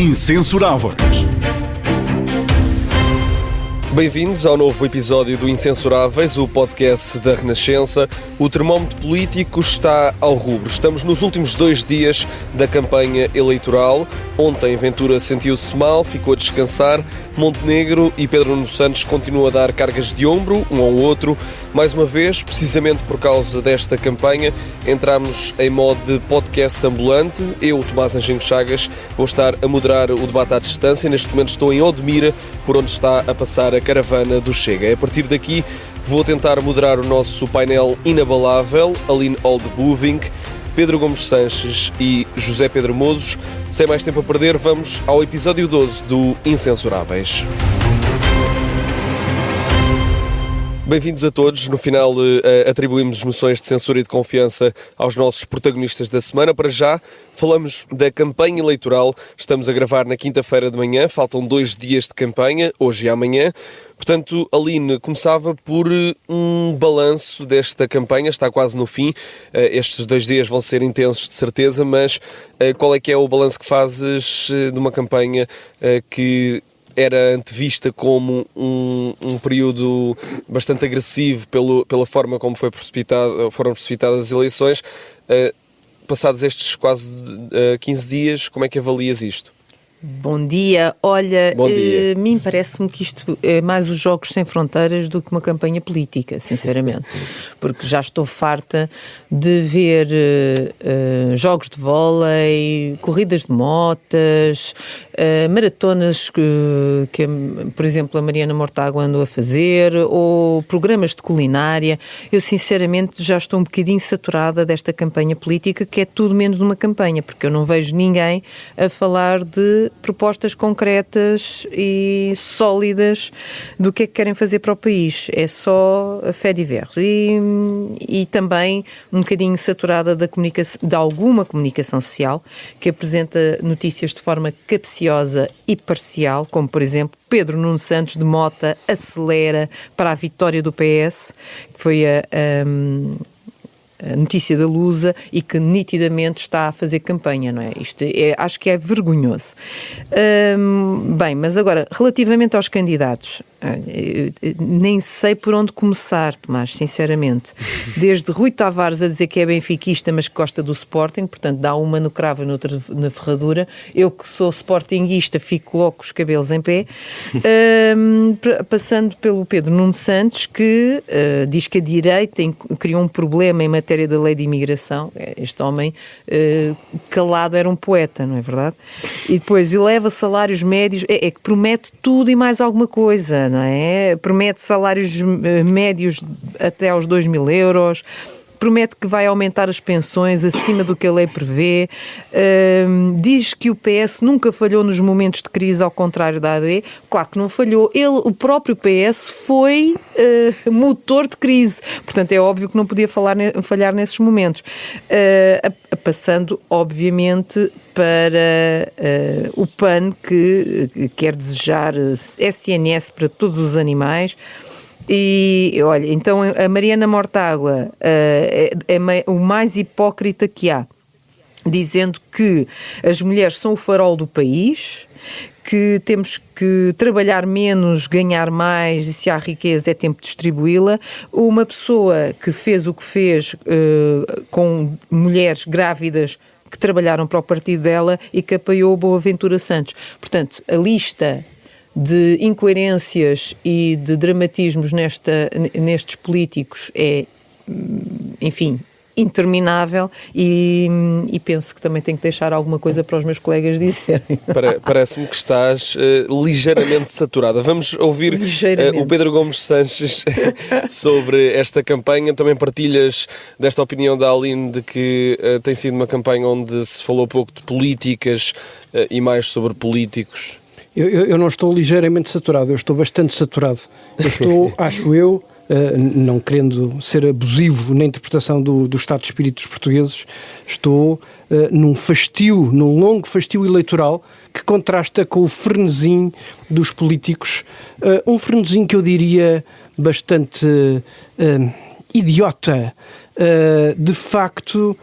Incensuráveis. Bem-vindos ao novo episódio do Incensuráveis, o podcast da Renascença. O termómetro político está ao rubro. Estamos nos últimos 2 dias da campanha eleitoral. Ontem Ventura sentiu-se mal, ficou a descansar. Montenegro e Pedro Nuno Santos continuam a dar cargas de ombro um ao outro. Mais uma vez, precisamente por causa desta campanha, entramos em modo de podcast ambulante. Eu, Tomás Anjinho Chagas, vou estar a moderar o debate à distância. Neste momento estou em Odmira, por onde está a passar a caravana do Chega. É a partir daqui que vou tentar moderar o nosso painel inabalável, Aline Oldbuving, Pedro Gomes Sanches e José Pedro Mozos. Sem mais tempo a perder, vamos ao episódio 12 do Incensuráveis. Bem-vindos a todos. No final atribuímos moções de censura e de confiança aos nossos protagonistas da semana. Para já, falamos da campanha eleitoral. Estamos a gravar na quinta-feira de manhã. Faltam 2 dias de campanha, hoje e amanhã. Portanto, Aline, começava por um balanço desta campanha. Está quase no fim. Estes 2 dias vão ser intensos, de certeza, mas qual é que é o balanço que fazes de uma campanha que era antevista como um período bastante agressivo pela forma como foram precipitadas as eleições? Passados estes quase 15 dias, como é que avalias isto? Bom dia. Olha, Bom dia. Mim parece-me que isto é mais os Jogos Sem Fronteiras do que uma campanha política, sinceramente. Porque já estou farta de ver jogos de vôlei, corridas de motas, maratonas que, por exemplo, a Mariana Mortágua andou a fazer, ou programas de culinária. Eu, sinceramente, já estou um bocadinho saturada desta campanha política, que é tudo menos uma campanha, porque eu não vejo ninguém a falar de propostas concretas e sólidas do que é que querem fazer para o país. É só a fé diversa. E também um bocadinho saturada de alguma comunicação social que apresenta notícias de forma capciosa e parcial, como, por exemplo, Pedro Nuno Santos de Mota acelera para a vitória do PS, que foi a notícia da Lusa, e que nitidamente está a fazer campanha, não é? Isto acho que é vergonhoso. Bem, mas agora, relativamente aos candidatos, nem sei por onde começar, Tomás, sinceramente. Desde Rui Tavares a dizer que é benfiquista, mas que gosta do Sporting, portanto dá uma no cravo e noutra na ferradura. Eu, que sou sportinguista, fico logo com os cabelos em pé. Passando pelo Pedro Nuno Santos, que diz que a direita criou um problema em matéria da lei de imigração. Este homem, calado, era um poeta, não é verdade? E depois eleva salários médios, é que promete tudo e mais alguma coisa, não é? Promete salários médios até aos 2.000 euros, promete que vai aumentar as pensões acima do que a lei prevê, diz que o PS nunca falhou nos momentos de crise, ao contrário da AD. Claro que não falhou. O próprio PS foi motor de crise. Portanto, é óbvio que não podia falhar nesses momentos. Passando, obviamente, para o PAN, que quer desejar SNS para todos os animais. E olha, então a Mariana Mortágua é o mais hipócrita que há, dizendo que as mulheres são o farol do país, que temos que trabalhar menos, ganhar mais, e se há riqueza é tempo de distribuí-la. Uma pessoa que fez o que fez com mulheres grávidas que trabalharam para o partido dela e que apoiou Boaventura Santos. Portanto, a lista de incoerências e de dramatismos nestes políticos é, enfim, interminável, e penso que também tenho que deixar alguma coisa para os meus colegas dizerem. Parece-me que estás ligeiramente saturada. Vamos ouvir o Pedro Gomes Sanches sobre esta campanha. Também partilhas desta opinião da Aline de que tem sido uma campanha onde se falou pouco de políticas e mais sobre políticos? Eu não estou ligeiramente saturado, eu estou bastante saturado. Eu estou, acho eu, não querendo ser abusivo na interpretação do estado de espírito dos portugueses, estou num longo fastio eleitoral que contrasta com o frenesim dos políticos, um frenesim que eu diria bastante idiota, de facto,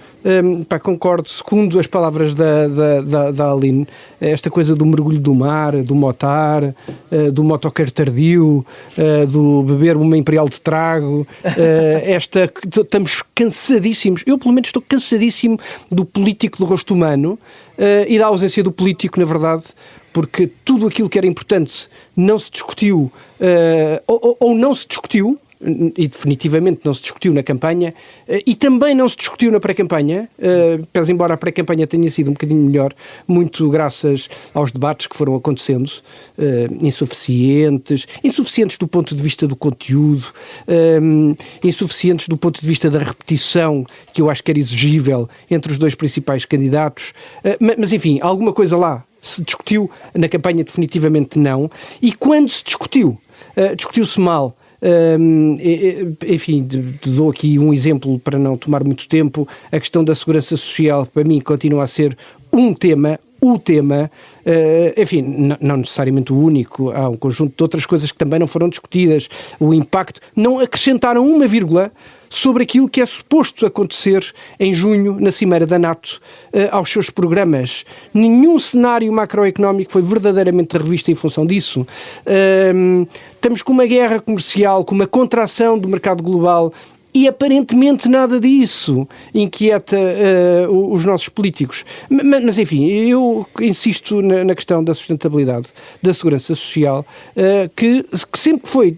concordo, segundo as palavras da Aline, esta coisa do mergulho do mar, do motar, do motoqueiro tardio, do beber uma imperial de trago, estamos cansadíssimos, eu pelo menos estou cansadíssimo do político do rosto humano e da ausência do político, na verdade, porque tudo aquilo que era importante não se discutiu, ou não se discutiu, e definitivamente não se discutiu na campanha, e também não se discutiu na pré-campanha, pese embora a pré-campanha tenha sido um bocadinho melhor, muito graças aos debates que foram acontecendo, insuficientes do ponto de vista do conteúdo, insuficientes do ponto de vista da repetição, que eu acho que era exigível entre os dois principais candidatos, mas enfim, alguma coisa lá se discutiu, na campanha definitivamente não, e quando se discutiu, discutiu-se mal. Enfim, dou aqui um exemplo para não tomar muito tempo. A questão da segurança social, para mim, continua a ser o tema, enfim, não necessariamente o único, há um conjunto de outras coisas que também não foram discutidas, o impacto, não acrescentaram uma vírgula sobre aquilo que é suposto acontecer em junho na Cimeira da NATO aos seus programas. Nenhum cenário macroeconómico foi verdadeiramente revisto em função disso. Estamos com uma guerra comercial, com uma contração do mercado global, e aparentemente nada disso inquieta os nossos políticos. Mas enfim, eu insisto na questão da sustentabilidade, da segurança social, que sempre que foi,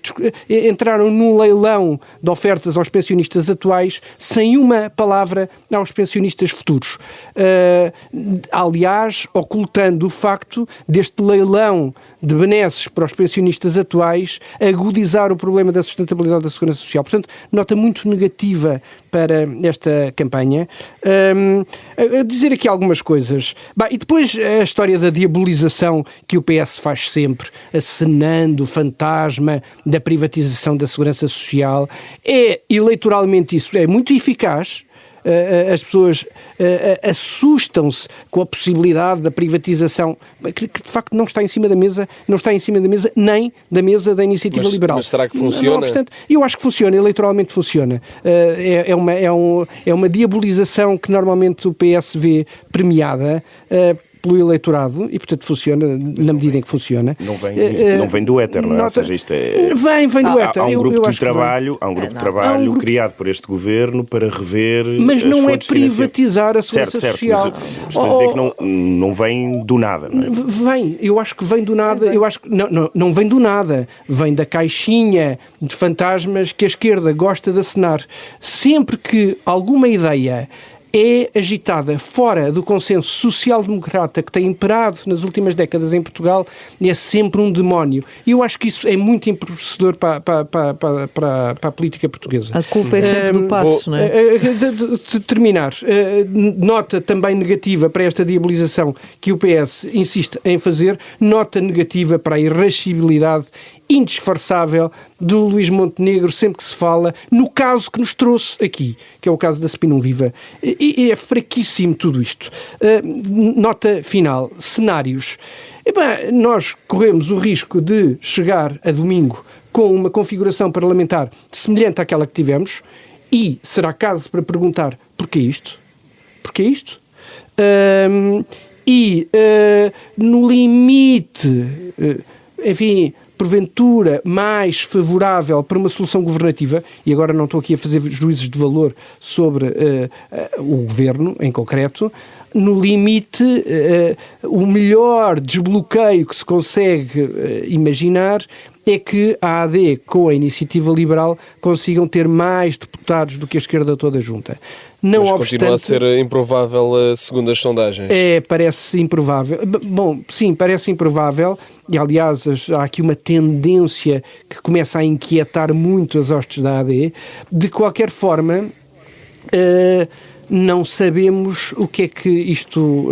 entraram num leilão de ofertas aos pensionistas atuais sem uma palavra aos pensionistas futuros. Aliás, ocultando o facto deste leilão de benesses para os pensionistas atuais agudizar o problema da sustentabilidade da segurança social. Portanto, nota muito negativa para esta campanha. A dizer aqui algumas coisas. E depois a história da diabolização que o PS faz sempre, acenando o fantasma da privatização da segurança social. Eleitoralmente isso é muito eficaz. As pessoas assustam-se com a possibilidade da privatização, que de facto não está em cima da mesa, nem da mesa da Iniciativa Liberal. Mas será que funciona? Não obstante, eu acho que funciona, eleitoralmente funciona. É uma diabolização que normalmente o PS vê premiada pelo eleitorado e, portanto, funciona na medida em que funciona. Não vem do éter, não é? Ou seja, isto é... Vem do éter. Há um grupo de trabalho, criado por este governo para rever. Mas não é privatizar a segurança social. Mas estou a dizer que não vem do nada, não é? Vem, eu acho que vem do nada. Eu acho que não vem do nada. Vem da caixinha de fantasmas que a esquerda gosta de acenar. Sempre que alguma ideia é agitada fora do consenso social-democrata que tem imperado nas últimas décadas em Portugal, é sempre um demónio. E eu acho que isso é muito empobrecedor para a política portuguesa. A culpa é sempre do Passo, não é? De terminar, nota também negativa para esta diabolização que o PS insiste em fazer, nota negativa para a irascibilidade indisfarçável do Luís Montenegro sempre que se fala no caso que nos trouxe aqui, que é o caso da Spinum Viva. E é fraquíssimo tudo isto. Nota final. Cenários. Nós corremos o risco de chegar a domingo com uma configuração parlamentar semelhante àquela que tivemos e será caso para perguntar porquê isto? Porquê isto? No limite, enfim, porventura mais favorável para uma solução governativa, e agora não estou aqui a fazer juízos de valor sobre o governo em concreto, no limite o melhor desbloqueio que se consegue imaginar é que a AD com a Iniciativa Liberal consigam ter mais deputados do que a esquerda toda junta. Não Mas obstante, continua a ser improvável segundo as sondagens. Parece improvável. Bom, sim, parece improvável. E, aliás, há aqui uma tendência que começa a inquietar muito as hostes da AD. De qualquer forma, não sabemos o que é que isto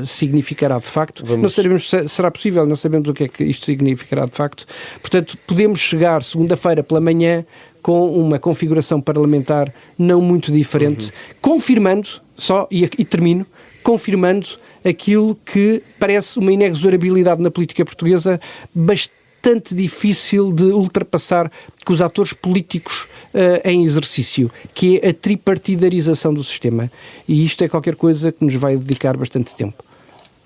significará de facto. Não sabemos se será possível, não sabemos o que é que isto significará de facto. Portanto, podemos chegar segunda-feira pela manhã com uma configuração parlamentar não muito diferente, confirmando, e termino, confirmando aquilo que parece uma inexorabilidade na política portuguesa bastante bastante difícil de ultrapassar com os atores políticos em exercício, que é a tripartidarização do sistema. E isto é qualquer coisa que nos vai dedicar bastante tempo.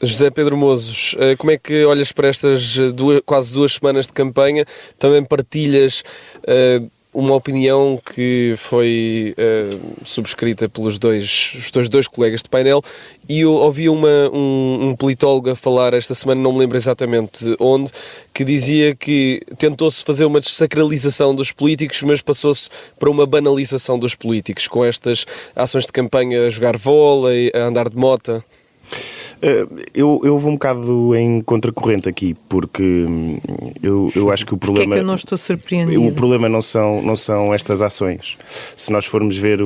José Pedro Mozos, como é que olhas para estas quase 2 semanas de campanha? Também partilhas uma opinião que foi subscrita pelos os teus dois colegas de painel, e eu ouvi um politólogo a falar esta semana, não me lembro exatamente onde, que dizia que tentou-se fazer uma desacralização dos políticos, mas passou-se para uma banalização dos políticos, com estas ações de campanha a jogar vôlei, a andar de moto. Eu vou um bocado em contracorrente aqui, porque eu acho que o problema... Porque é que eu não estou surpreendido? O problema não são estas ações. Se nós formos ver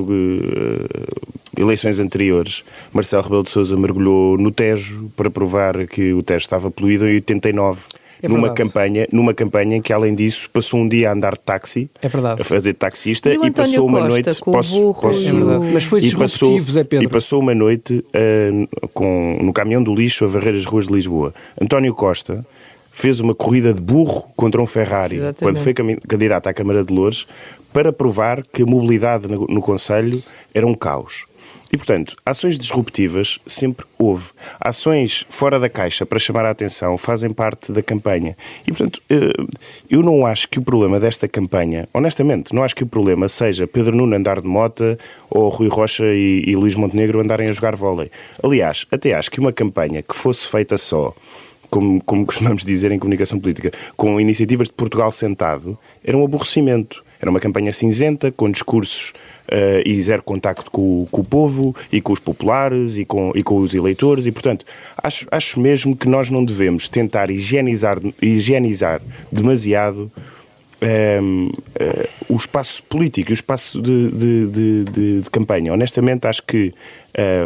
eleições anteriores, Marcelo Rebelo de Sousa mergulhou no Tejo para provar que o Tejo estava poluído em 89. Numa campanha em que, além disso, passou um dia a andar de táxi, a fazer taxista, e passou uma noite... Mas foi disruptivo, Zé Pedro. E passou uma noite no caminhão do lixo a varrer as ruas de Lisboa. António Costa fez uma corrida de burro contra um Ferrari, quando foi candidato à Câmara de Loures, para provar que a mobilidade no concelho era um caos. E, portanto, ações disruptivas sempre houve. Ações fora da caixa para chamar a atenção fazem parte da campanha. E, portanto, eu não acho que o problema desta campanha, honestamente, não acho que o problema seja Pedro Nuno andar de moto ou Rui Rocha e Luís Montenegro andarem a jogar vôlei. Aliás, até acho que uma campanha que fosse feita só, como costumamos dizer em comunicação política, com iniciativas de Portugal sentado, era um aborrecimento. Era uma campanha cinzenta, com discursos e zero contacto com o povo e com os populares e com os eleitores, e, portanto, acho mesmo que nós não devemos tentar higienizar demasiado o espaço político e o espaço de campanha. Honestamente, acho que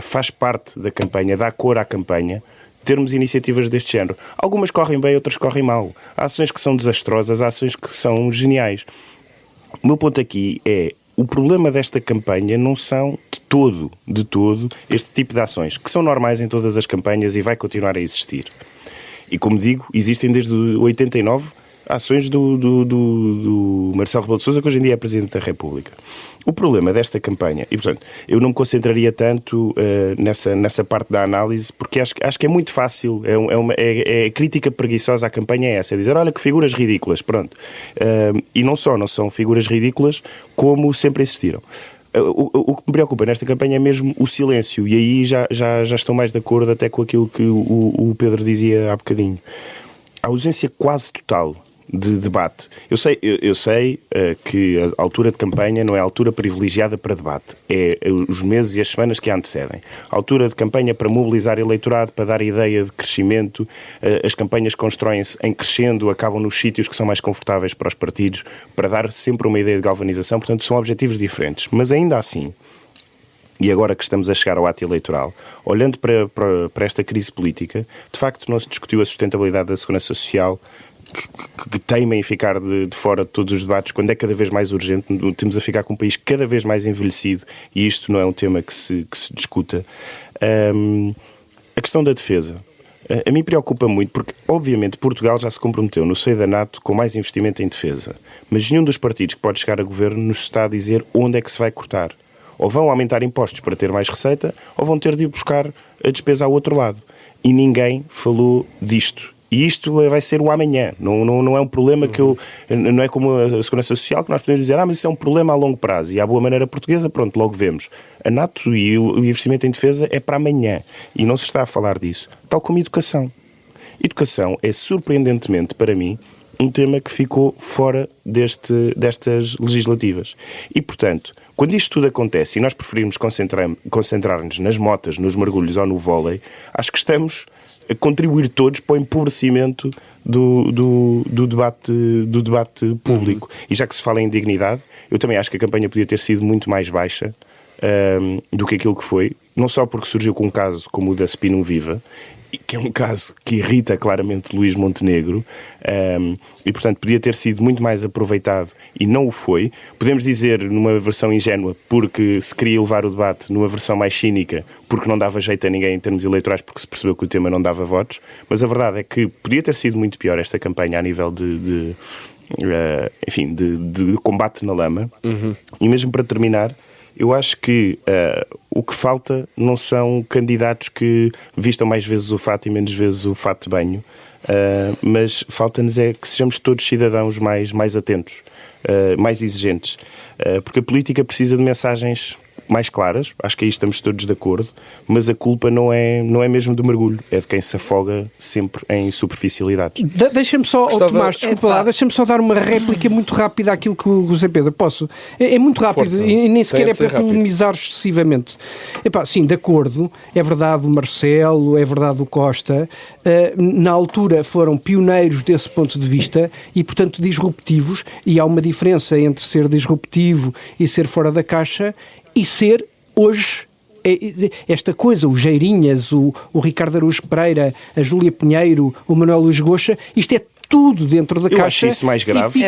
faz parte da campanha, dá cor à campanha, termos iniciativas deste género. Algumas correm bem, outras correm mal. Há ações que são desastrosas, há ações que são geniais. O meu ponto aqui é: o problema desta campanha não são de todo este tipo de ações, que são normais em todas as campanhas e vai continuar a existir. E, como digo, existem desde 89 ações do Marcelo Rebelo de Sousa, que hoje em dia é Presidente da República. O problema desta campanha, e, portanto, eu não me concentraria tanto nessa parte da análise, porque acho que é muito fácil, é crítica preguiçosa à campanha, é essa, é dizer, olha que figuras ridículas, pronto. E não são figuras ridículas como sempre existiram. O que me preocupa nesta campanha é mesmo o silêncio, e aí já estou mais de acordo até com aquilo que o Pedro dizia há bocadinho. A ausência quase total de debate. Eu sei que a altura de campanha não é a altura privilegiada para debate. É os meses e as semanas que a antecedem. A altura de campanha para mobilizar eleitorado, para dar ideia de crescimento. As campanhas constroem-se em crescendo, acabam nos sítios que são mais confortáveis para os partidos, para dar sempre uma ideia de galvanização. Portanto, são objetivos diferentes. Mas ainda assim, e agora que estamos a chegar ao ato eleitoral, olhando para esta crise política, de facto não se discutiu a sustentabilidade da segurança social, que teimem em ficar de fora de todos os debates, quando é cada vez mais urgente. Temos a ficar com um país cada vez mais envelhecido, e isto não é um tema que se discuta. A questão da defesa. A mim preocupa muito, porque, obviamente, Portugal já se comprometeu no seio da NATO com mais investimento em defesa, mas nenhum dos partidos que pode chegar a governo nos está a dizer onde é que se vai cortar. Ou vão aumentar impostos para ter mais receita, ou vão ter de ir buscar a despesa ao outro lado. E ninguém falou disto. E isto vai ser o amanhã. Não é um problema que não é como a Segurança Social, que nós podemos dizer, mas isso é um problema a longo prazo. E à boa maneira portuguesa, pronto, logo vemos. A NATO e o investimento em defesa é para amanhã. E não se está a falar disso. Tal como educação. Educação é, surpreendentemente para mim, um tema que ficou fora destas legislativas. E, portanto, quando isto tudo acontece e nós preferimos concentrar-nos nas motas, nos mergulhos ou no vôlei, acho que estamos a contribuir todos para o empobrecimento do debate público. E já que se fala em dignidade, eu também acho que a campanha podia ter sido muito mais baixa do que aquilo que foi, não só porque surgiu com um caso como o da Spinum Viva, que é um caso que irrita claramente Luís Montenegro, e portanto podia ter sido muito mais aproveitado e não o foi. Podemos dizer numa versão ingênua porque se queria levar o debate, numa versão mais cínica porque não dava jeito a ninguém em termos eleitorais, porque se percebeu que o tema não dava votos, mas a verdade é que podia ter sido muito pior esta campanha a nível de combate na lama. E mesmo para terminar, eu acho que o que falta não são candidatos que vistam mais vezes o fato e menos vezes o fato de banho, mas falta-nos é que sejamos todos cidadãos mais atentos, mais exigentes, porque a política precisa de mensagens mais claras, acho que aí estamos todos de acordo, mas a culpa não é mesmo do mergulho, é de quem se afoga sempre em superficialidades. Deixa-me só, Tomás, desculpa lá, deixa-me só dar uma réplica muito rápida àquilo que o José Pedro, posso? É muito rápido. Força. E nem sequer é para polemizar excessivamente. Sim, de acordo, é verdade o Marcelo, é verdade o Costa, na altura foram pioneiros desse ponto de vista e, portanto, disruptivos, e há uma diferença entre ser disruptivo e ser fora da caixa, e ser hoje esta coisa, o Geirinhas, o Ricardo Araújo Pereira, a Júlia Pinheiro, o Manuel Luís Goxa, isto é tudo dentro da caixa. Eu acho isso mais grave.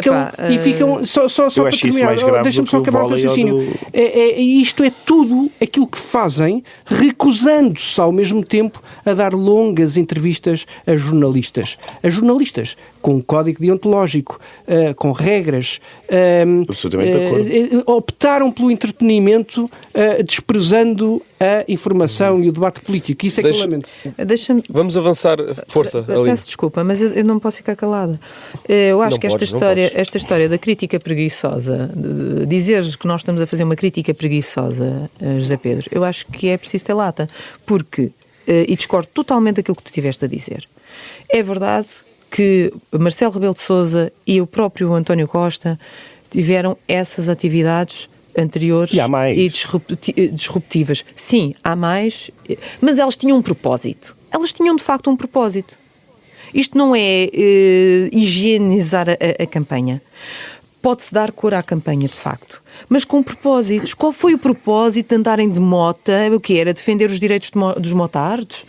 E ficam só eu acho isso mais grave. Deixa-me só acabar o raciocínio. Isto é tudo aquilo que fazem, recusando-se ao mesmo tempo a dar longas entrevistas a jornalistas. A jornalistas com um código deontológico, com regras. Absolutamente de acordo. Optaram pelo entretenimento, desprezando a informação e o debate político. Isso é que eu lamento. Vamos avançar. Força, Aline. Peço desculpa, mas eu não posso ficar calada. Eu acho que esta história da crítica preguiçosa, de dizer que nós estamos a fazer uma crítica preguiçosa, José Pedro, eu acho que é preciso ter lata. Porque, e discordo totalmente daquilo que tu tiveste a dizer, é verdade que Marcelo Rebelo de Sousa e o próprio António Costa tiveram essas atividades anteriores e disruptivas. Sim, há mais, mas elas tinham um propósito. Elas tinham, de facto, um propósito. Isto não é higienizar a campanha. Pode-se dar cor à campanha, de facto, mas com propósitos. Qual foi o propósito de andarem de mota? O que era? Defender os direitos dos motards?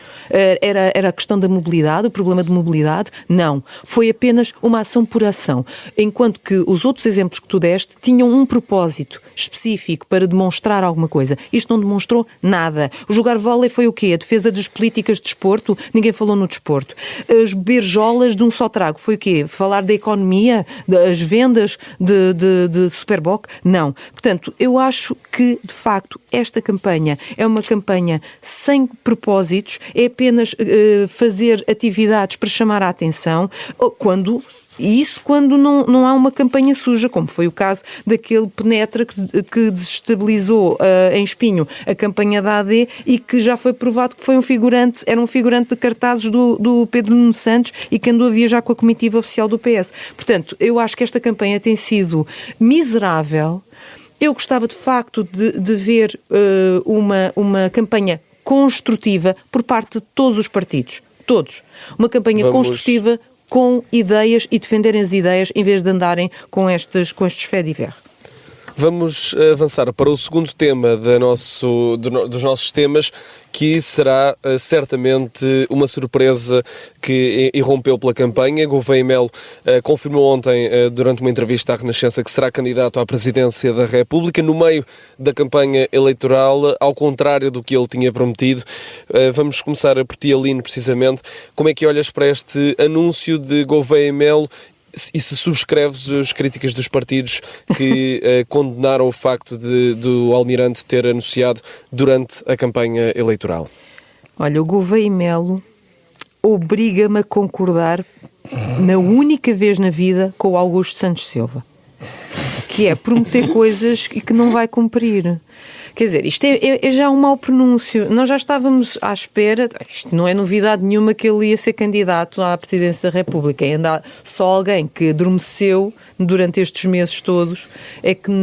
Era a questão da mobilidade, o problema de mobilidade? Não. Foi apenas uma ação por ação. Enquanto que os outros exemplos que tu deste tinham um propósito específico para demonstrar alguma coisa. Isto não demonstrou nada. O jogar vôlei foi o quê? A defesa das políticas de desporto? Ninguém falou no desporto. As berjolas de um só trago foi o quê? Falar da economia? Das vendas de Superboc? Não. Portanto, eu acho que, de facto, esta campanha é uma campanha sem propósitos, é apenas fazer atividades para chamar a atenção, quando não há uma campanha suja, como foi o caso daquele penetra que desestabilizou em Espinho a campanha da AD e que já foi provado que era um figurante de cartazes do Pedro Nuno Santos e que andou a viajar com a comitiva oficial do PS. Portanto, eu acho que esta campanha tem sido miserável. Eu gostava, de facto, de ver uma campanha construtiva por parte de todos os partidos. Todos. Uma campanha construtiva com ideias e defenderem as ideias em vez de andarem com estes faits divers. Vamos avançar para o segundo tema dos nossos temas, que será certamente uma surpresa que irrompeu pela campanha. Gouveia Melo confirmou ontem, durante uma entrevista à Renascença, que será candidato à presidência da República no meio da campanha eleitoral, ao contrário do que ele tinha prometido. Vamos começar por ti, Aline, precisamente. Como é que olhas para este anúncio de Gouveia Melo e se subscreves as críticas dos partidos que condenaram o facto do Almirante ter anunciado durante a campanha eleitoral? Olha, o Gouveia Melo obriga-me a concordar na única vez na vida com o Augusto Santos Silva, que é prometer coisas que não vai cumprir. Quer dizer, isto é já um mau pronúncio. Nós já estávamos à espera, isto não é novidade nenhuma que ele ia ser candidato à presidência da República. Ainda só alguém que adormeceu durante estes meses todos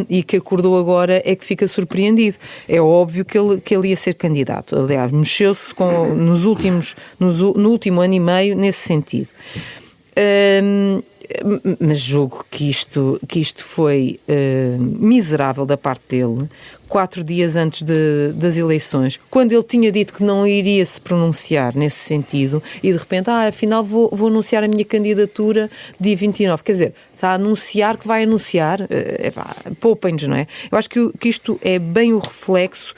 e que acordou agora é que fica surpreendido. É óbvio que ele ia ser candidato. Aliás, mexeu-se no último ano e meio nesse sentido. Mas julgo que isto foi miserável da parte dele, 4 dias antes das eleições, quando ele tinha dito que não iria se pronunciar nesse sentido, e de repente, afinal vou anunciar a minha candidatura dia 29. Quer dizer, está a anunciar que vai anunciar, poupem-nos, não é? Eu acho que isto é bem o reflexo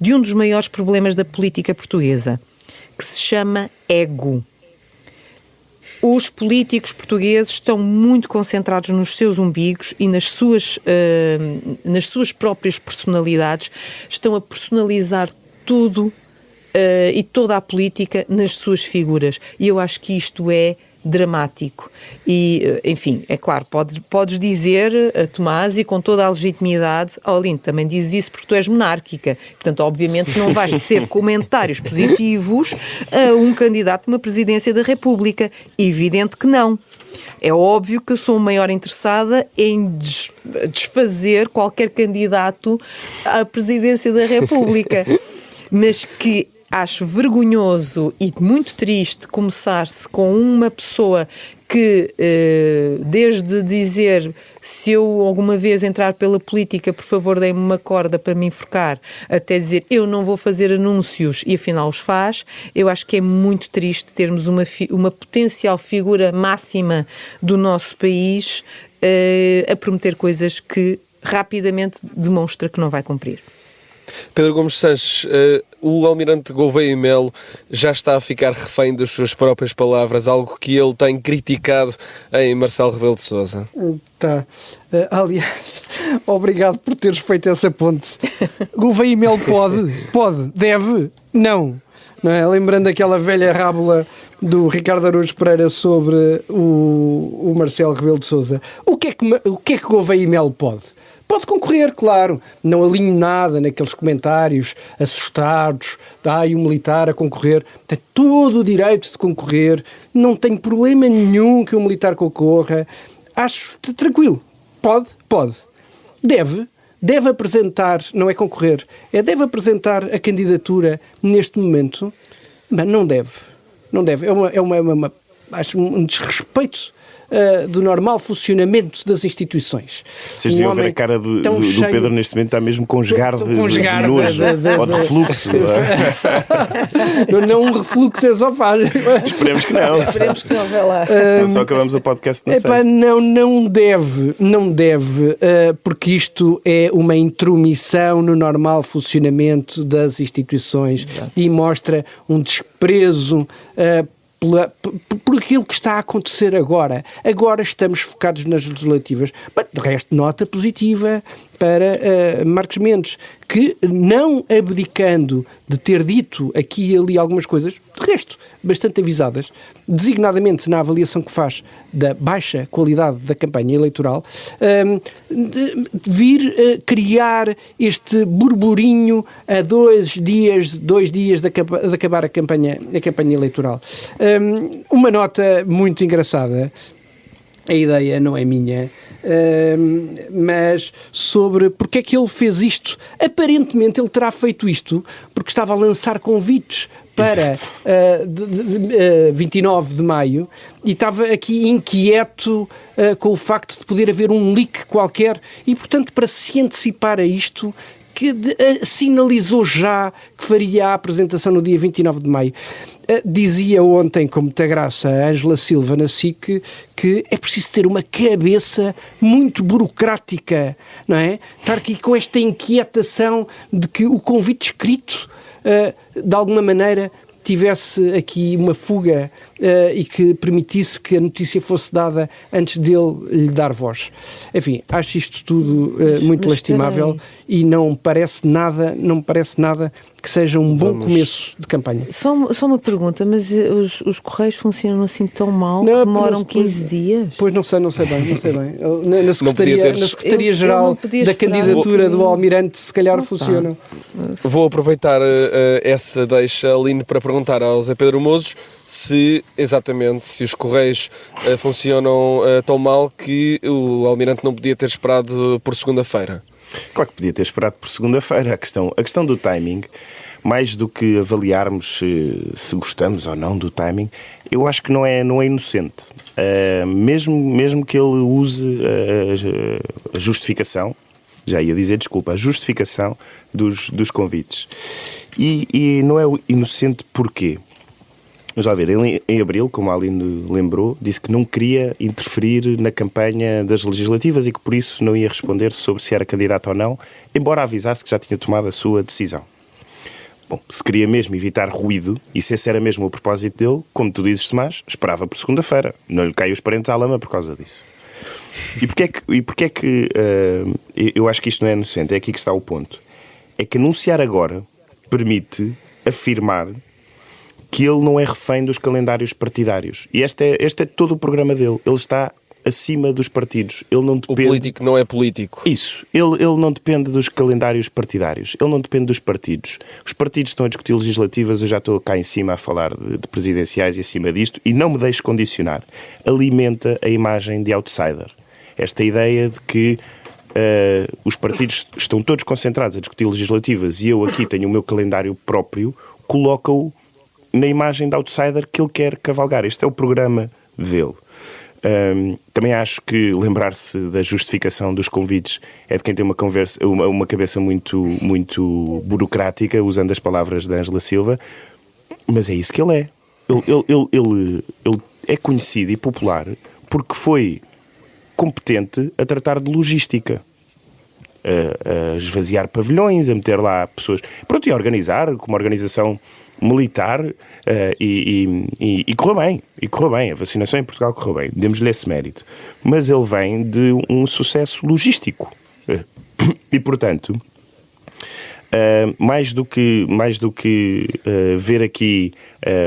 de um dos maiores problemas da política portuguesa, que se chama ego. Os políticos portugueses estão muito concentrados nos seus umbigos e nas suas próprias personalidades, estão a personalizar tudo e toda a política nas suas figuras. E eu acho que isto é dramático. E, enfim, é claro, podes dizer, Tomás, e com toda a legitimidade, Lindo, também dizes isso porque tu és monárquica. Portanto, obviamente não vais dizer comentários positivos a um candidato a uma presidência da República. Evidente que não. É óbvio que eu sou a maior interessada em desfazer qualquer candidato à presidência da República. Mas que acho vergonhoso e muito triste começar-se com uma pessoa que, desde dizer se eu alguma vez entrar pela política, por favor, dê-me uma corda para me enforcar, até dizer eu não vou fazer anúncios e afinal os faz. Eu acho que é muito triste termos uma potencial figura máxima do nosso país a prometer coisas que rapidamente demonstra que não vai cumprir. Pedro Gomes Sanches, o almirante Gouveia e Melo já está a ficar refém das suas próprias palavras, algo que ele tem criticado em Marcelo Rebelo de Sousa. Tá. Aliás, obrigado por teres feito essa ponte. Gouveia e Melo pode, deve, não é? Lembrando aquela velha rábula do Ricardo Araújo Pereira sobre o Marcelo Rebelo de Sousa. O que é que Gouveia e Melo pode? Pode concorrer, claro. Não alinho nada naqueles comentários assustados. E o militar a concorrer. Tem todo o direito de concorrer. Não tenho problema nenhum que o militar concorra. Acho tranquilo. Pode. Deve apresentar, não é concorrer, deve apresentar a candidatura neste momento. Mas não deve. Acho um desrespeito do normal funcionamento das instituições. Vocês deviam ver a cara do Pedro neste momento, está mesmo com esgarro de nojo ou de refluxo. Não um refluxo esofágico. Esperemos que não. Vê lá. Só acabamos o podcast na sexta. Não deve, porque isto é uma intromissão no normal funcionamento das instituiçes. Exato. E mostra um desprezo por aquilo que está a acontecer agora. Agora estamos focados nas legislativas. Mas, de resto, nota positiva para Marcos Mendes, que, não abdicando de ter dito aqui e ali algumas coisas, de resto, bastante avisadas, designadamente na avaliação que faz da baixa qualidade da campanha eleitoral, vir criar este burburinho a 2 dias de acabar a campanha eleitoral. Uma nota muito engraçada, a ideia não é minha, mas sobre porque é que ele fez isto. Aparentemente ele terá feito isto porque estava a lançar convites para 29 de maio e estava aqui inquieto com o facto de poder haver um leak qualquer e, portanto, para se antecipar a isto, que sinalizou já que faria a apresentação no dia 29 de maio. Dizia ontem, com muita graça, a Ângela Silva na SIC, que é preciso ter uma cabeça muito burocrática, não é? Estar aqui com esta inquietação de que o convite escrito, de alguma maneira, tivesse aqui uma fuga e que permitisse que a notícia fosse dada antes dele lhe dar voz. Enfim, acho isto tudo muito lastimável e não me parece nada que seja um bom começo de campanha. Só uma pergunta, mas os Correios funcionam assim tão mal que demoram 15 dias? Pois não sei bem. Na Secretaria-Geral da candidatura do Almirante, se calhar funcionam. Vou aproveitar essa deixa, Aline, para perguntar ao Zé Pedro Mozos se os Correios funcionam tão mal que o Almirante não podia ter esperado por segunda-feira. Claro que podia ter esperado por segunda-feira. A questão do timing mais do que avaliarmos se gostamos ou não do timing, eu acho que não é inocente. Mesmo que ele use a justificação, já ia dizer, desculpa, a justificação dos convites. E não é inocente porquê? Vamos lá ver, ele em abril, como a Aline lembrou, disse que não queria interferir na campanha das legislativas e que por isso não ia responder sobre se era candidato ou não, embora avisasse que já tinha tomado a sua decisão. Bom, se queria mesmo evitar ruído, e se esse era mesmo o propósito dele, como tu dizes, Tomás, esperava por segunda-feira. Não lhe caiam os parentes à lama por causa disso. E porquê é que eu acho que isto não é inocente? É aqui que está o ponto. É que anunciar agora permite afirmar que ele não é refém dos calendários partidários. E este é todo o programa dele. Ele está acima dos partidos. Ele não depende... O político não é político. Isso. Ele não depende dos calendários partidários. Ele não depende dos partidos. Os partidos estão a discutir legislativas, eu já estou cá em cima a falar de presidenciais e acima disto, e não me deixo condicionar. Alimenta a imagem de outsider. Esta ideia de que os partidos estão todos concentrados a discutir legislativas e eu aqui tenho o meu calendário próprio, coloca-o na imagem de outsider que ele quer cavalgar. Este é o programa dele. Também acho que lembrar-se da justificação dos convites é de quem tem uma cabeça muito, muito burocrática, usando as palavras da Ângela Silva, mas é isso que ele é. Ele é conhecido e popular porque foi competente a tratar de logística. A esvaziar pavilhões, a meter lá pessoas, pronto, e a organizar como organização militar, e correu bem, a vacinação em Portugal correu bem, demos-lhe esse mérito, mas ele vem de um sucesso logístico e portanto mais do que ver aqui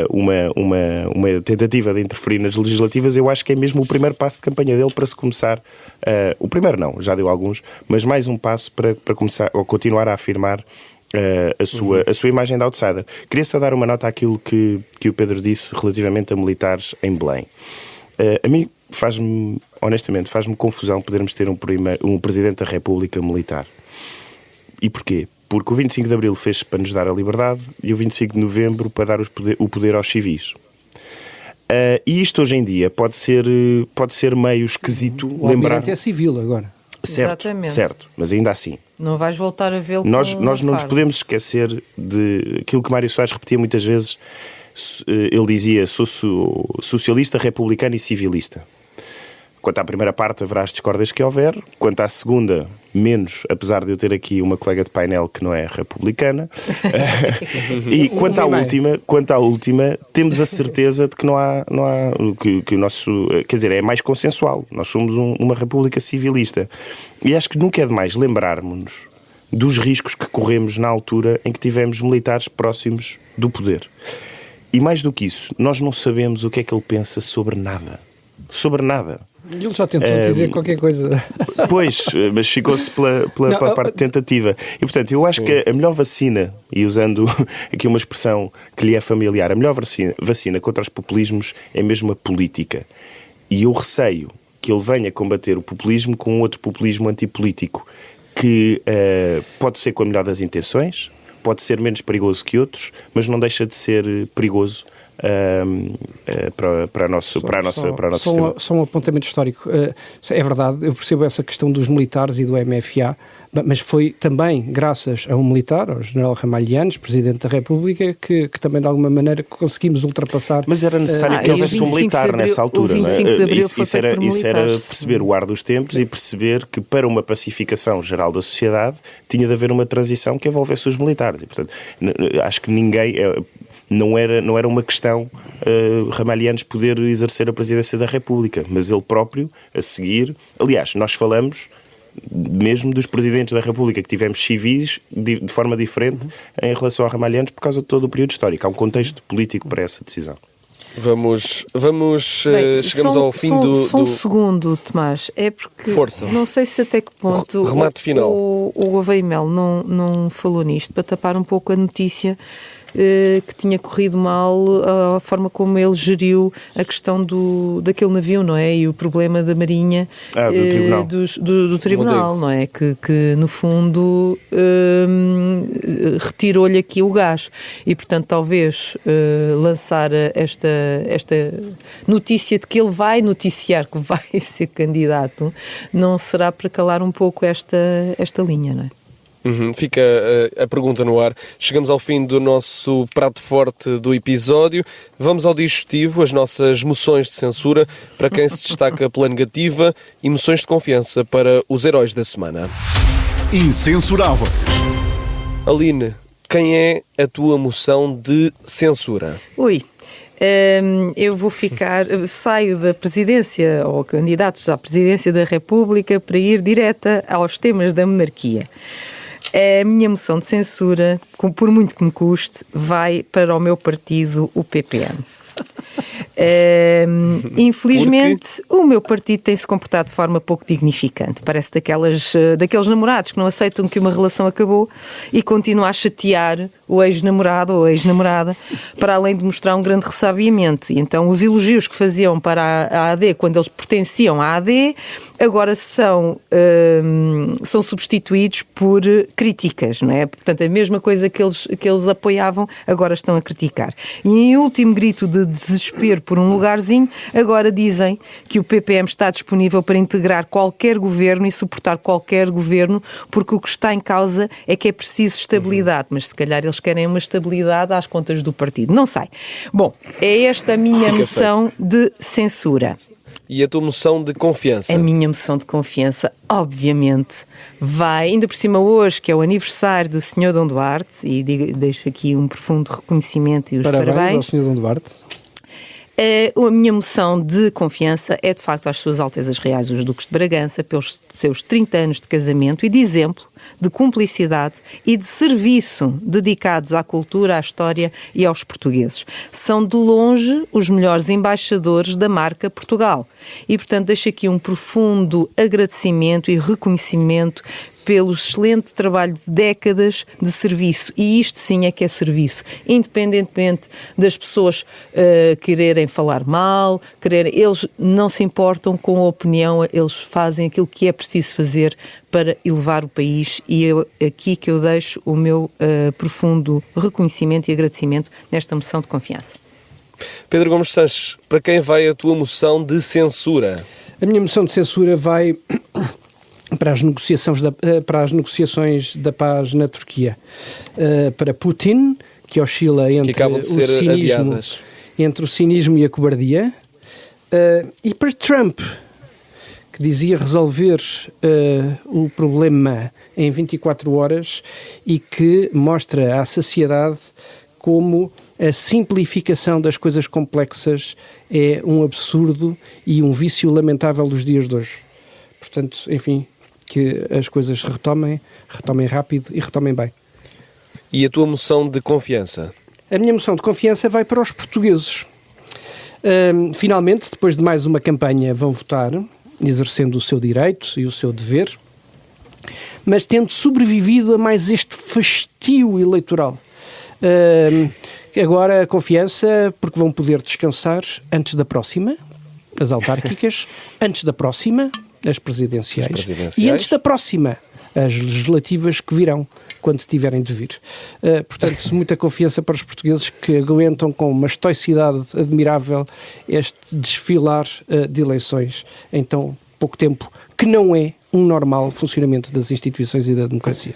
uma tentativa de interferir nas legislativas, eu acho que é mesmo o primeiro passo de campanha dele para se começar, o primeiro não, já deu alguns, mas mais um passo para começar, ou continuar a afirmar a sua imagem de outsider. Queria só dar uma nota àquilo que o Pedro disse relativamente a militares em Belém. A mim honestamente faz-me confusão podermos ter um Presidente da República militar. E porquê? Porque o 25 de Abril fez para nos dar a liberdade e o 25 de Novembro para dar o poder aos civis. E isto hoje em dia pode ser meio esquisito o lembrar... Almirante é civil agora. Certo, mas ainda assim. Não vais voltar a vê-lo. Nós não nos podemos esquecer de aquilo que Mário Soares repetia muitas vezes. Ele dizia: sou socialista, republicano e civilista. Quanto à primeira parte, haverá as discórdias que houver. Quanto à segunda, menos, apesar de eu ter aqui uma colega de painel que não é republicana. E quanto à última, temos a certeza de que não há que o nosso, quer dizer, é mais consensual. Nós somos uma república civilista. E acho que nunca é demais lembrarmos-nos dos riscos que corremos na altura em que tivemos militares próximos do poder. E mais do que isso, nós não sabemos o que é que ele pensa sobre nada. Sobre nada. Ele já tentou dizer qualquer coisa. Pois, mas ficou-se pela parte tentativa. E, portanto, eu acho que a melhor vacina, e usando aqui uma expressão que lhe é familiar, a melhor vacina contra os populismos é mesmo a política. E eu receio que ele venha combater o populismo com outro populismo antipolítico, que pode ser com a melhor das intenções, pode ser menos perigoso que outros, mas não deixa de ser perigoso para o nosso sistema. Só um apontamento histórico. É verdade, eu percebo essa questão dos militares e do MFA, mas foi também graças a um militar, ao general Ramalhianes, Presidente da República, que também de alguma maneira conseguimos ultrapassar. Mas era necessário que houvesse um militar nessa altura. O 25 de Abril isso era perceber o ar dos tempos e perceber que para uma pacificação geral da sociedade tinha de haver uma transição que envolvesse os militares. E, portanto, acho que ninguém... Não era uma questão Ramalhianes poder exercer a presidência da República, mas ele próprio, a seguir... Aliás, nós falamos mesmo dos presidentes da República que tivemos civis de forma diferente em relação a Ramalhianes por causa de todo o período histórico. Há um contexto político para essa decisão. Chegamos ao fim do... Só um segundo, Tomás. É porque... Força. Não sei se até que ponto... Remate final. O Gouveia Melo não falou nisto para tapar um pouco a notícia que tinha corrido mal a forma como ele geriu a questão daquele navio, não é? E o problema da Marinha do tribunal. do tribunal, não é? Que no fundo retirou-lhe aqui o gás. E portanto talvez lançar esta notícia de que ele vai noticiar que vai ser candidato não será para calar um pouco esta linha, não é? Fica a pergunta no ar. Chegamos ao fim do nosso prato forte do episódio. Vamos ao digestivo, as nossas moções de censura para quem se destaca pela negativa e moções de confiança para os heróis da semana. Incensuráveis. Aline, quem é a tua moção de censura? Eu saio da presidência ou candidatos à presidência da República para ir direta aos temas da monarquia. A minha moção de censura, por muito que me custe, vai para o meu partido, o PPM. Infelizmente, o meu partido tem-se comportado de forma pouco dignificante. Parece daqueles namorados que não aceitam que uma relação acabou e continuam a chatear o ex-namorado ou a ex-namorada, para além de mostrar um grande ressabiamento. E então, os elogios que faziam para a AD quando eles pertenciam à AD, agora são substituídos por críticas, não é? Portanto, a mesma coisa que eles apoiavam, agora estão a criticar. E em último grito de desespero por um lugarzinho, agora dizem que o PPM está disponível para integrar qualquer governo e suportar qualquer governo, porque o que está em causa é que é preciso estabilidade, mas se calhar eles querem uma estabilidade às contas do partido. Não sei. Bom, é esta a minha moção de censura. E a tua moção de confiança? A minha moção de confiança, obviamente, vai, ainda por cima hoje, que é o aniversário do Sr. Dom Duarte, e deixo aqui um profundo reconhecimento e os parabéns. Ao Sr. Dom Duarte. A minha moção de confiança é, de facto, às suas Altezas Reais, os Duques de Bragança, pelos seus 30 anos de casamento e de exemplo, de cumplicidade e de serviço dedicados à cultura, à história e aos portugueses. São, de longe, os melhores embaixadores da marca Portugal. E, portanto, deixo aqui um profundo agradecimento e reconhecimento pelo excelente trabalho de décadas de serviço. E isto sim é que é serviço. Independentemente das pessoas quererem falar mal, eles não se importam com a opinião, eles fazem aquilo que é preciso fazer para elevar o país, e é aqui que eu deixo o meu profundo reconhecimento e agradecimento nesta moção de confiança. Pedro Gomes Sanches, para quem vai a tua moção de censura? A minha moção de censura vai para as negociações da paz na Turquia, para Putin, que oscila entre o cinismo e a cobardia, e para Trump, que dizia resolver o problema em 24 horas e que mostra à sociedade como a simplificação das coisas complexas é um absurdo e um vício lamentável dos dias de hoje. Portanto, enfim, que as coisas retomem rápido e retomem bem. E a tua moção de confiança? A minha moção de confiança vai para os portugueses. Finalmente, depois de mais uma campanha, vão votar, exercendo o seu direito e o seu dever, mas tendo sobrevivido a mais este fastio eleitoral. Agora a confiança, porque vão poder descansar antes da próxima, as autárquicas, antes da próxima, as presidenciais, e antes da próxima, as legislativas que virão, quando tiverem de vir. Portanto, muita confiança para os portugueses que aguentam com uma estoicidade admirável este desfilar de eleições em tão pouco tempo, que não é um normal funcionamento das instituições e da democracia.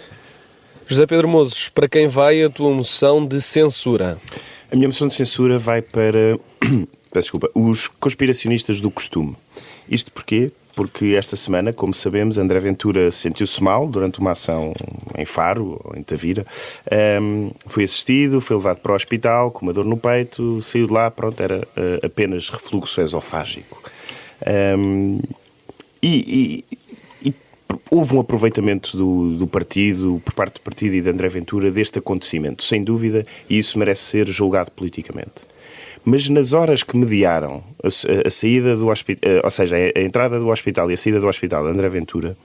José Pedro Mozes, para quem vai a tua moção de censura? A minha moção de censura vai para os conspiracionistas do costume. Isto porquê? Porque esta semana, como sabemos, André Ventura sentiu-se mal durante uma ação em Faro, ou em Tavira. Foi assistido, foi levado para o hospital com uma dor no peito, saiu de lá, pronto, era apenas refluxo esofágico. Houve um aproveitamento do partido, por parte do partido e de André Ventura, deste acontecimento, sem dúvida, e isso merece ser julgado politicamente. Mas nas horas que mediaram a saída do hospital, ou seja, a entrada do hospital e a saída do hospital de André Ventura,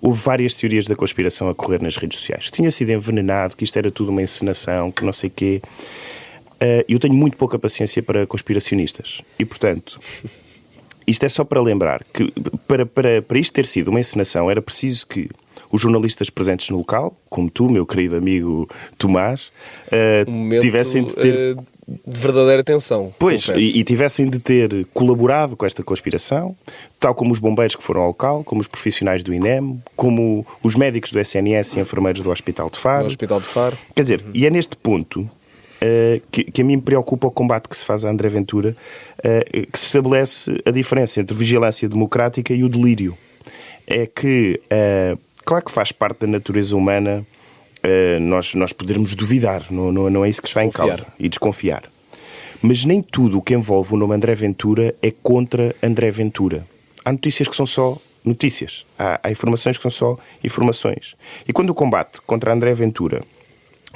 houve várias teorias da conspiração a correr nas redes sociais. Que tinha sido envenenado, que isto era tudo uma encenação, que não sei o quê. Eu tenho muito pouca paciência para conspiracionistas. E, portanto, isto é só para lembrar que para isto ter sido uma encenação era preciso que os jornalistas presentes no local, como tu, meu querido amigo Tomás, tivessem de ter... de verdadeira tensão. Pois, e tivessem de ter colaborado com esta conspiração, tal como os bombeiros que foram ao local, como os profissionais do INEM, como os médicos do SNS e enfermeiros do Hospital de Faro. Quer dizer, e é neste ponto que a mim me preocupa o combate que se faz a André Ventura, que se estabelece a diferença entre vigilância democrática e o delírio. É que, claro que faz parte da natureza humana nós podermos duvidar, não é isso que está em causa, e desconfiar. Mas nem tudo o que envolve o nome André Ventura é contra André Ventura. Há notícias que são só notícias, há informações que são só informações. E quando o combate contra André Ventura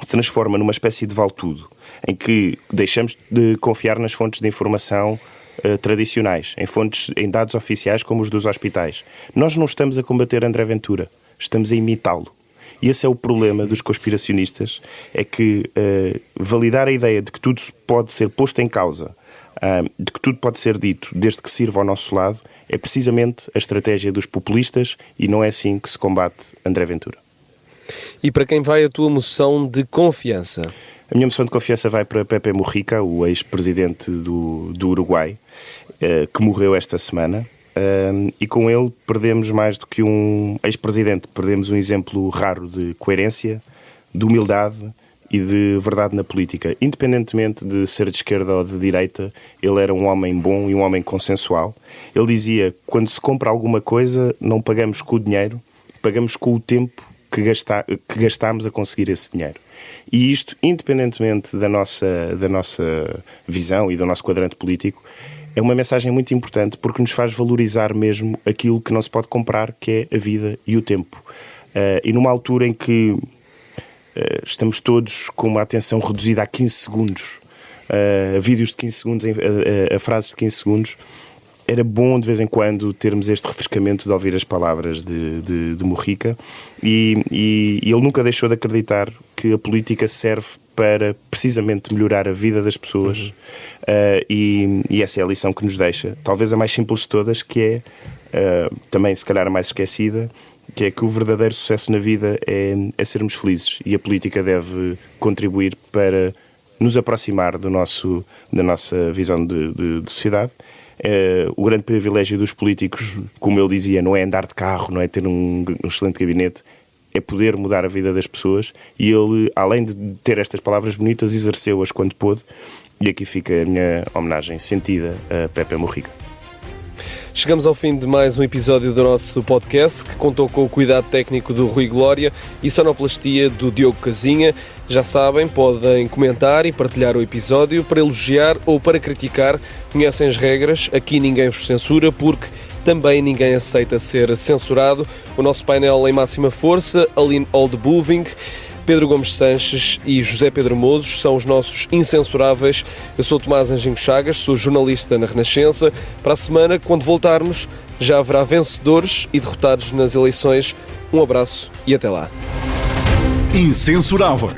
se transforma numa espécie de vale-tudo, em que deixamos de confiar nas fontes de informação tradicionais, em dados oficiais como os dos hospitais, nós não estamos a combater André Ventura, estamos a imitá-lo. E esse é o problema dos conspiracionistas, é que validar a ideia de que tudo pode ser posto em causa, de que tudo pode ser dito desde que sirva ao nosso lado, é precisamente a estratégia dos populistas e não é assim que se combate André Ventura. E para quem vai a tua moção de confiança? A minha moção de confiança vai para Pepe Mujica, o ex-presidente do Uruguai, que morreu esta semana. E com ele perdemos mais do que um ex-presidente, perdemos um exemplo raro de coerência, de humildade e de verdade na política. Independentemente de ser de esquerda ou de direita, ele era um homem bom e um homem consensual. Ele dizia, quando se compra alguma coisa, não pagamos com o dinheiro, pagamos com o tempo que gastámos a conseguir esse dinheiro. E isto, independentemente da nossa visão e do nosso quadrante político, é uma mensagem muito importante porque nos faz valorizar mesmo aquilo que não se pode comprar, que é a vida e o tempo. E numa altura em que estamos todos com uma atenção reduzida a 15 segundos, a vídeos de 15 segundos, a frases de 15 segundos, era bom de vez em quando termos este refrescamento de ouvir as palavras de Mujica e ele nunca deixou de acreditar que a política serve para precisamente melhorar a vida das pessoas e essa é a lição que nos deixa. Talvez a mais simples de todas, que é também se calhar a mais esquecida, que é que o verdadeiro sucesso na vida é sermos felizes e a política deve contribuir para nos aproximar da nossa visão de sociedade. O grande privilégio dos políticos, como ele dizia, não é andar de carro, não é ter um excelente gabinete, é poder mudar a vida das pessoas e ele, além de ter estas palavras bonitas, exerceu-as quando pôde e aqui fica a minha homenagem sentida a Pepe Mujica. Chegamos ao fim de mais um episódio do nosso podcast, que contou com o cuidado técnico do Rui Glória e sonoplastia do Diogo Casinha. Já sabem, podem comentar e partilhar o episódio para elogiar ou para criticar. Conhecem as regras, aqui ninguém vos censura, porque também ninguém aceita ser censurado. O nosso painel em máxima força, Aline Oldbuving, Pedro Gomes Sanches e José Pedro Mozos são os nossos incensuráveis. Eu sou Tomás Anjinho Chagas, sou jornalista na Renascença. Para a semana, quando voltarmos, já haverá vencedores e derrotados nas eleições. Um abraço e até lá. Incensuráveis.